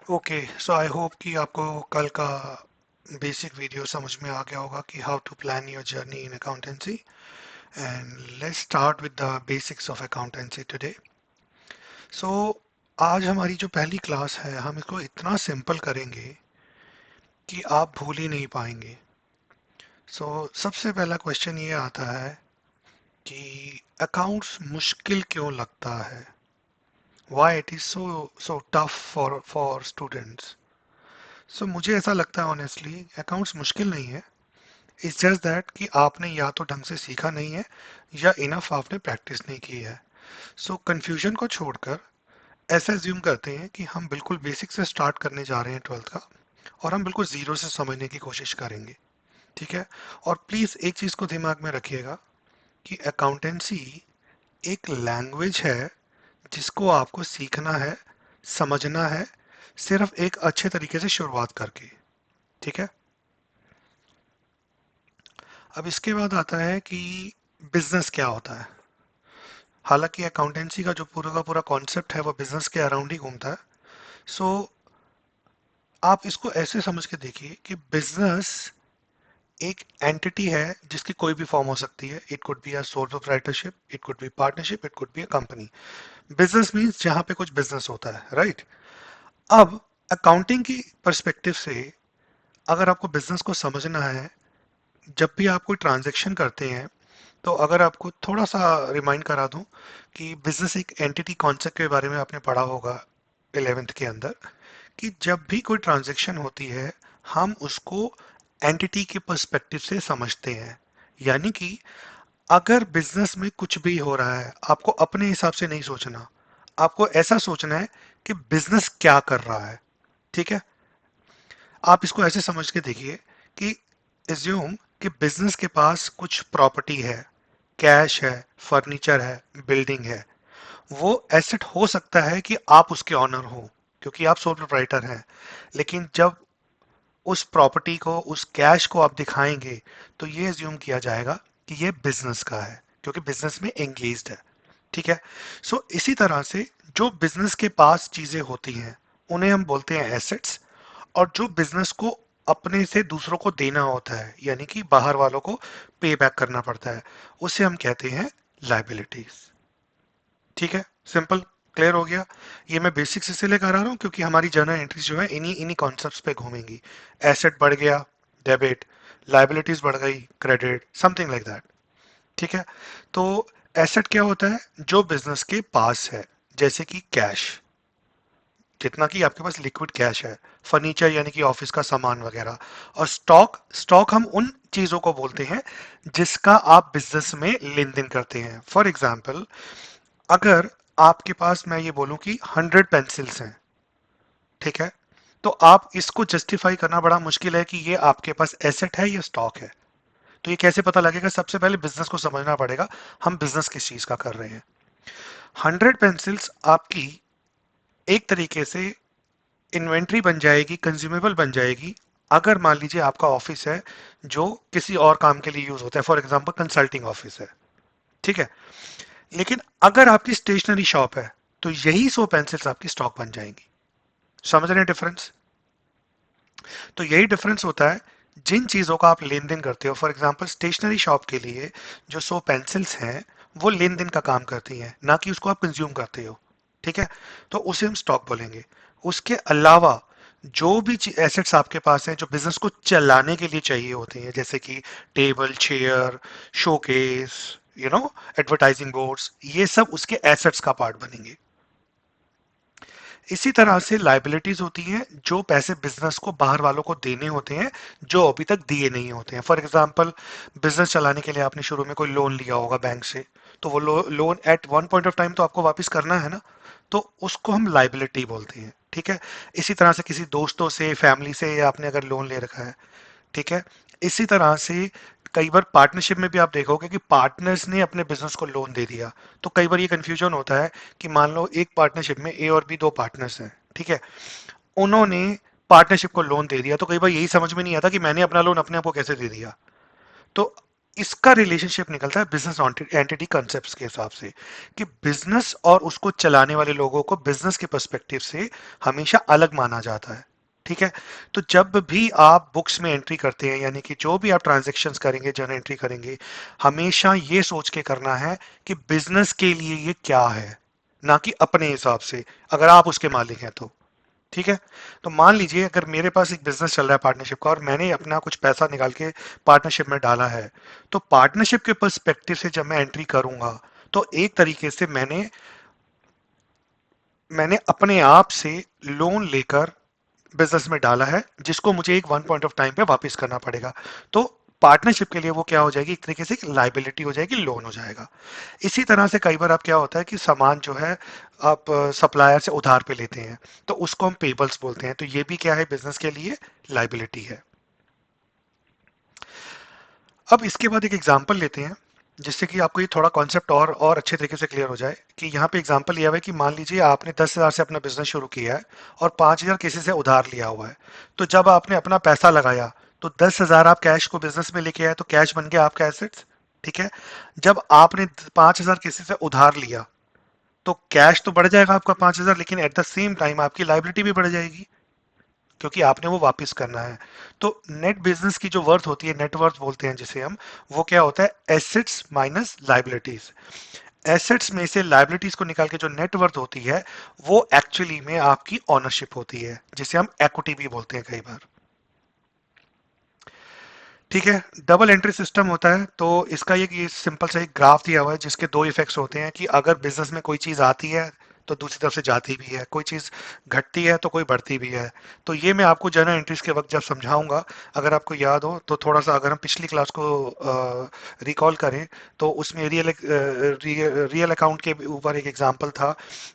Okay, so I hope कि आपको कल का बेसिक वीडियो समझ में आ गया होगा कि how to plan your journey in accountancy. And let's start with the basics of accountancy today. So आज हमारी जो पहली क्लास है हम इसको इतना सिंपल करेंगे कि आप भूल ही नहीं पाएंगे। सबसे पहला क्वेश्चन ये आता है कि अकाउंट्स मुश्किल क्यों लगता है, why it is so tough for students. मुझे ऐसा लगता है ऑनेस्टली अकाउंट्स मुश्किल नहीं है। इट्स जस्ट दैट कि आपने या तो ढंग से सीखा नहीं है या इनफ आपने प्रैक्टिस नहीं की है। कंफ्यूजन को छोड़कर ऐसा एज्यूम करते हैं कि हम बिल्कुल बेसिक से स्टार्ट करने जा रहे हैं ट्वेल्थ का, और हम बिल्कुल जीरो से समझने की कोशिश करेंगे। ठीक है। और प्लीज एक चीज को दिमाग में रखिएगा कि अकाउंटेंसी एक लैंग्वेज है जिसको आपको सीखना है, समझना है, सिर्फ एक अच्छे तरीके से शुरुआत करके। ठीक है। अब इसके बाद आता है कि बिजनेस क्या होता है। हालांकि अकाउंटेंसी का जो पूरा का पूरा कॉन्सेप्ट है वो बिजनेस के अराउंड ही घूमता है। सो आप इसको ऐसे समझ के देखिए कि बिजनेस एक एंटिटी है जिसकी कोई भी फॉर्म हो सकती है। It could be a sole proprietorship, it could be partnership, it could be a company. Business means जहां पे कुछ बिजनेस होता है, राइट। अब अकाउंटिंग की पर्सपेक्टिव से अगर आपको बिजनेस को समझना है, जब भी आप कोई ट्रांजेक्शन करते हैं, तो अगर आपको थोड़ा सा रिमाइंड करा दूं कि बिजनेस एक एंटिटी कॉन्सेप्ट के बारे में आपने पढ़ा होगा 11th के अंदर, कि जब भी कोई ट्रांजैक्शन होती है हम उसको एंटिटी के पर्सपेक्टिव से समझते हैं। यानी कि अगर बिजनेस में कुछ भी हो रहा है आपको अपने हिसाब से नहीं सोचना, आपको ऐसा सोचना है कि बिजनेस क्या कर रहा है। ठीक है। आप इसको ऐसे समझ के देखिए कि एज्यूम कि बिजनेस के पास कुछ प्रॉपर्टी है, कैश है, फर्नीचर है, बिल्डिंग है। वो एसेट हो सकता है कि आप उसके ऑनर हो क्योंकि आप सोल प्रोप्राइटर हैं, लेकिन जब उस प्रॉपर्टी को, उस कैश को आप दिखाएंगे तो ये एज्यूम किया जाएगा कि ये बिजनेस का है क्योंकि बिजनेस में एंगेज्ड है। ठीक है। इसी तरह से जो बिजनेस के पास चीजें होती हैं उन्हें हम बोलते हैं एसेट्स, और जो बिजनेस को अपने से दूसरों को देना होता है यानी कि बाहर वालों को पे बैक करना पड़ता है, उसे हम कहते हैं लाइबिलिटीज। ठीक है। सिंपल, क्लियर हो गया। ये मैं बेसिक्स इसलिए करा रहा हूँ क्योंकि हमारी जर्नल एंट्रीज जो है इन्हीं इन्हीं कॉन्सेप्ट्स पे घूमेंगी। एसेट बढ़ गया, डेबिट, लाइबिलिटीज बढ़ गई, क्रेडिट, समथिंग लाइक दैट। ठीक है। तो एसेट क्या होता है, जो बिजनेस के पास है, जैसे कि कैश, जितना कि आपके पास लिक्विड कैश है, फर्नीचर यानी कि ऑफिस का सामान वगैरह, और स्टॉक, स्टॉक हम उन चीजों को बोलते हैं जिसका आप बिजनेस में लेन देन करते हैं। फॉर एग्जाम्पल, अगर आपके पास मैं ये बोलूं कि 100 पेंसिल्स हैं, ठीक है, तो आप इसको जस्टिफाई करना बड़ा मुश्किल है कि ये आपके पास एसेट है या स्टॉक है। तो ये कैसे पता लगेगा, सबसे पहले बिजनेस को समझना पड़ेगा हम बिजनेस किस चीज का कर रहे हैं। 100 पेंसिल्स आपकी एक तरीके से इन्वेंट्री बन जाएगी, कंज्यूमेबल बन जाएगी, अगर मान लीजिए आपका ऑफिस है जो किसी और काम के लिए यूज होता है, फॉर एग्जाम्पल कंसल्टिंग ऑफिस है। ठीक है। लेकिन अगर आपकी स्टेशनरी शॉप है तो यही 100 पेंसिल्स आपकी स्टॉक बन जाएंगी। समझ रहे हैं डिफरेंस। तो यही डिफरेंस होता है जिन चीजों का आप लेन देन करते हो। फॉर एग्जाम्पल स्टेशनरी शॉप के लिए जो 100 पेंसिल्स हैं वो लेन देन का काम करती हैं, ना कि उसको आप कंज्यूम करते हो। ठीक है। तो उसे हम स्टॉक बोलेंगे। उसके अलावा जो भी एसेट्स आपके पास हैं जो बिजनेस को चलाने के लिए चाहिए होते हैं, जैसे कि table, chair, showcase, advertising boards, ये सब उसके एसेट्स का पार्ट बनेंगे। इसी तरह से लाइबिलिटीज होती हैं जो पैसे बिजनेस को बाहर वालों को देने होते हैं जो अभी तक दिए नहीं होते हैं। फॉर एग्जाम्पल, बिजनेस चलाने के लिए आपने शुरू में कोई लोन लिया होगा बैंक से, तो वो loan eight one point of time तो आपको वापस करना है ना, तो उसको हम लाइबिलिटी बोलते हैं। ठीक है। इसी तरह से किसी दोस्तों से, फैमिली से आपने अगर लोन ले रखा है, ठीक है, इसी तरह से कई बार पार्टनरशिप में भी आप देखोगे कि पार्टनर्स ने अपने बिजनेस को लोन दे दिया। तो कई बार ये कंफ्यूजन होता है कि मान लो एक पार्टनरशिप में ए और बी दो पार्टनर्स हैं, ठीक है, उन्होंने पार्टनरशिप को लोन दे दिया, तो कई बार यही समझ में नहीं आता कि मैंने अपना लोन अपने आप को कैसे दे दिया। तो इसका रिलेशनशिप निकलता है बिजनेस एंटिटी कॉन्सेप्ट्स के हिसाब से, कि बिजनेस और उसको चलाने वाले लोगों को बिजनेस के पर्सपेक्टिव से हमेशा अलग माना जाता है। ठीक है। तो जब भी आप बुक्स में एंट्री करते हैं, यानी कि जो भी आप ट्रांजैक्शंस करेंगे, जर्नल एंट्री करेंगे, हमेशा ये सोच के करना है कि बिजनेस के लिए ये क्या है, ना कि अपने हिसाब से, अगर आप उसके मालिक हैं तो। ठीक है। तो मान लीजिए अगर मेरे पास एक बिजनेस चल रहा है पार्टनरशिप का, और मैंने अपना कुछ पैसा निकाल के पार्टनरशिप में डाला है, तो पार्टनरशिप के पर्सपेक्टिव से जब मैं एंट्री करूंगा, तो एक तरीके से मैंने मैंने अपने आप से लोन लेकर बिजनेस में डाला है, जिसको मुझे एक वन पॉइंट ऑफ टाइम पे वापस करना पड़ेगा। तो पार्टनरशिप के लिए वो क्या हो जाएगी, एक तरीके से लाइबिलिटी हो जाएगी, लोन हो जाएगा। इसी तरह से कई बार आप क्या होता है कि सामान जो है आप सप्लायर से उधार पे लेते हैं, तो उसको हम पेबल्स बोलते हैं, तो ये भी क्या है, बिजनेस के लिए लाइबिलिटी है। अब इसके बाद एक एग्जांपल लेते हैं, जिससे कि आपको ये थोड़ा कॉन्सेप्ट और अच्छे तरीके से क्लियर हो जाए। कि यहाँ पे एग्जांपल लिया हुआ है कि मान लीजिए आपने 10,000 से अपना बिजनेस शुरू किया है और 5,000 किसी से उधार लिया हुआ है। तो जब आपने अपना पैसा लगाया, तो 10,000 आप कैश को बिजनेस में लेके आए, तो कैश बन गया आपका एसेट्स। ठीक है। जब आपने 5,000 किसी से उधार लिया, तो कैश तो बढ़ जाएगा आपका 5,000, लेकिन एट द सेम टाइम आपकी लाइबिलिटी भी बढ़ जाएगी, क्योंकि आपने वो वापस करना है। तो नेट बिजनेस की जो वर्थ होती है, नेट वर्थ बोलते हैं जिसे हम, वो क्या होता है, एसेट्स माइनस लाइबिलिटीज। एसेट्स में से लाइबिलिटीज को निकाल के जो नेट वर्थ होती है, वो एक्चुअली में आपकी ओनरशिप होती है, जिसे हम इक्विटी भी बोलते हैं कई बार। ठीक है। डबल एंट्री सिस्टम होता है, तो इसका ये सिंपल सा एक ग्राफ दिया हुआ है, जिसके दो इफेक्ट्स होते हैं, कि अगर बिजनेस में कोई चीज आती है तो दूसरी तरफ से जाती भी है, कोई चीज घटती है तो कोई बढ़ती भी है। तो ये मैं आपको जर्नल एंट्रीज के वक्त जब समझाऊंगा, अगर आपको याद हो तो थोड़ा सा, अगर हम पिछली क्लास को रिकॉल करें, तो उसमें रियल अकाउंट के ऊपर एक एग्जांपल था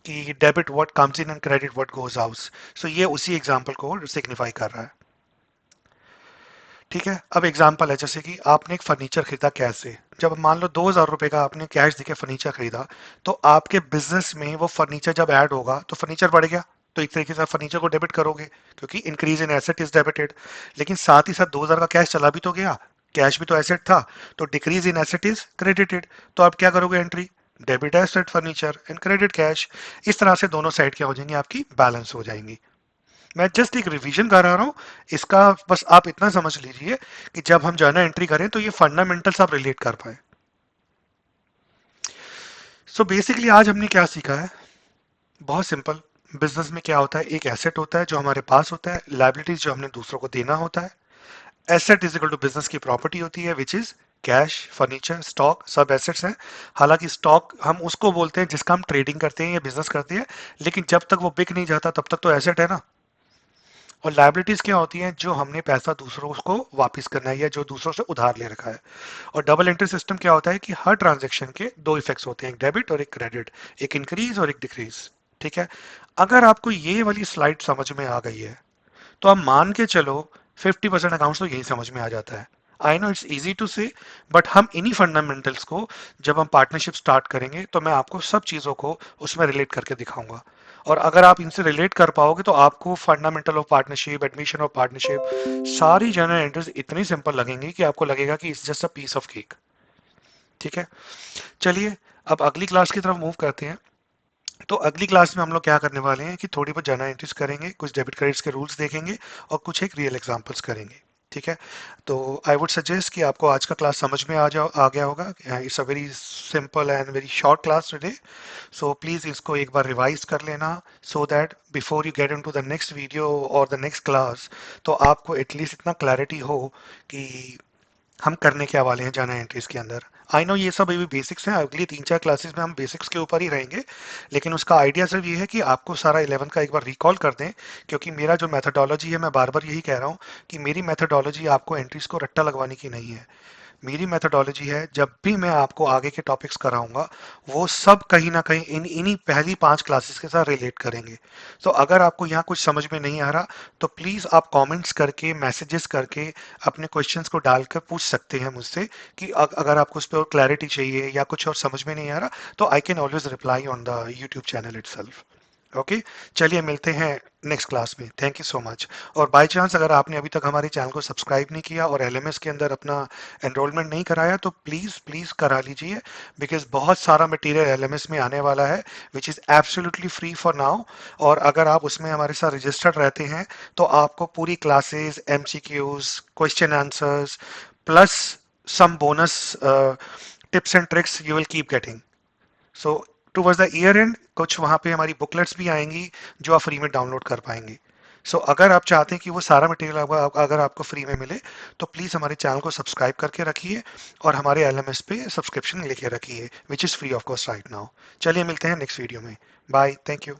कि debit what comes in and credit what goes out. So ये उसी एग्जांपल को सिग्निफाई कर रहा है। ठीक है। अब एग्जाम्पल है, जैसे कि आपने एक फर्नीचर खरीदा कैश से। जब मान लो 2,000 रुपए का आपने कैश देके फर्नीचर खरीदा, तो आपके बिजनेस में वो फर्नीचर जब ऐड होगा तो फर्नीचर बढ़ गया, तो एक तरीके से आप फर्नीचर को डेबिट करोगे, क्योंकि increase in asset is debited. लेकिन साथ ही साथ 2,000 का कैश चला भी तो गया, कैश भी तो एसेट था, तो decrease in asset is credited. तो आप क्या करोगे, entry debit asset furniture and credit cash. इस तरह से दोनों साइड क्या हो जाएंगी, आपकी बैलेंस हो जाएंगी। मैं जस्ट एक रिवीजन करा रहा हूँ इसका, बस आप इतना समझ लीजिए कि जब हम जर्नल एंट्री करें तो ये फंडामेंटल्स आप रिलेट कर पाए। सो बेसिकली आज हमने क्या सीखा है, बहुत सिंपल। बिजनेस में क्या होता है, एक एसेट होता है जो हमारे पास होता है, लाइबिलिटीज जो हमने दूसरों को देना होता है। Asset is equal to business की प्रॉपर्टी होती है, which is cash, furniture, stock, सब एसेट्स हैं। हालांकि स्टॉक हम उसको बोलते हैं जिसका हम ट्रेडिंग करते हैं या बिजनेस करते हैं, लेकिन जब तक वो बिक नहीं जाता तब तक तो एसेट है ना। और लाइबिलिटीज क्या होती हैं, जो हमने पैसा दूसरों को वापस करना है या जो दूसरों से उधार ले रखा है। और डबल एंट्री सिस्टम क्या होता है कि हर ट्रांजैक्शन के दो इफेक्ट्स होते हैं, एक डेबिट और एक क्रेडिट, एक इंक्रीज और एक डिक्रीज। ठीक है। अगर आपको ये वाली स्लाइड समझ में आ गई है, तो आप मान के चलो 50% अकाउंट्स तो यही समझ में आ जाता है। I know it's easy to say, but हम इन्हीं फंडामेंटल्स को जब हम पार्टनरशिप स्टार्ट करेंगे, तो मैं आपको सब चीज़ों को उसमें रिलेट करके दिखाऊंगा। और अगर आप इनसे रिलेट कर पाओगे, तो आपको fundamental of partnership, admission of partnership, सारी जर्नल एंट्रीज इतनी सिंपल लगेंगी कि आपको लगेगा कि it's just a piece of cake. ठीक है। चलिए, अब अगली क्लास की तरफ मूव करते हैं। तो अगली क्लास में हम लोग क्या करने वाले हैं कि थोड़ी बहुत जर्नल एंट्रीज करेंगे, कुछ डेबिट क्रेडिट्स के रूल्स देखेंगे, और कुछ एक रियल एग्जांपल्स करेंगे। ठीक है। तो आई वुड सजेस्ट कि आपको आज का क्लास समझ में आ गया होगा। It's a very simple and very short class today. So please इसको एक बार रिवाइज कर लेना, so that before you get into the next video और द नेक्स्ट क्लास, तो आपको एटलीस्ट इतना क्लैरिटी हो कि हम करने क्या वाले हैं जर्नल एंट्रीज के अंदर। आई नो ये सब अभी बेसिक्स हैं, अगली 3-4 क्लासेस में हम बेसिक्स के ऊपर ही रहेंगे, लेकिन उसका आइडिया सिर्फ ये है कि आपको सारा 11 का एक बार रिकॉल कर दें। क्योंकि मेरा जो मैथडोलॉजी है, मैं बार बार यही कह रहा हूँ कि मेरी मैथडोलॉजी आपको एंट्रीज को रट्टा लगवाने की नहीं है। मेरी मेथोडोलॉजी है, जब भी मैं आपको आगे के टॉपिक्स कराऊंगा, वो सब कहीं ना कहीं इन्हीं पहली 5 क्लासेस के साथ रिलेट करेंगे। तो अगर आपको यहाँ कुछ समझ में नहीं आ रहा, तो प्लीज़ आप कमेंट्स करके, मैसेजेस करके अपने क्वेश्चंस को डालकर पूछ सकते हैं मुझसे, कि अगर आपको उस पर और क्लैरिटी चाहिए या कुछ और समझ में नहीं आ रहा, तो I can always reply on the YouTube channel itself. Okay, चलिए मिलते हैं नेक्स्ट क्लास में। Thank you so much. और बाय चांस अगर आपने अभी तक हमारे चैनल को सब्सक्राइब नहीं किया और एलएमएस के अंदर अपना एनरोलमेंट नहीं कराया तो प्लीज़ प्लीज़ करा लीजिए, बिकॉज बहुत सारा मटेरियल एलएमएस में आने वाला है which is absolutely free for now. और अगर आप उसमें हमारे साथ रजिस्टर्ड रहते हैं तो आपको पूरी classes, MCQs, question answers plus some bonus tips and tricks you will keep getting. So towards the year and कुछ वहाँ पे हमारी बुकलेट्स भी आएंगी जो आप फ्री में डाउनलोड कर पाएंगे। अगर आप चाहते हैं कि वो सारा मटेरियल अगर आपको फ्री में मिले तो प्लीज़ हमारे चैनल को सब्सक्राइब करके रखिए और हमारे एलएमएस पे सब्सक्रिप्शन लेके रखिए which is free of cost right now. चलिए मिलते हैं नेक्स्ट वीडियो में। Bye, thank you.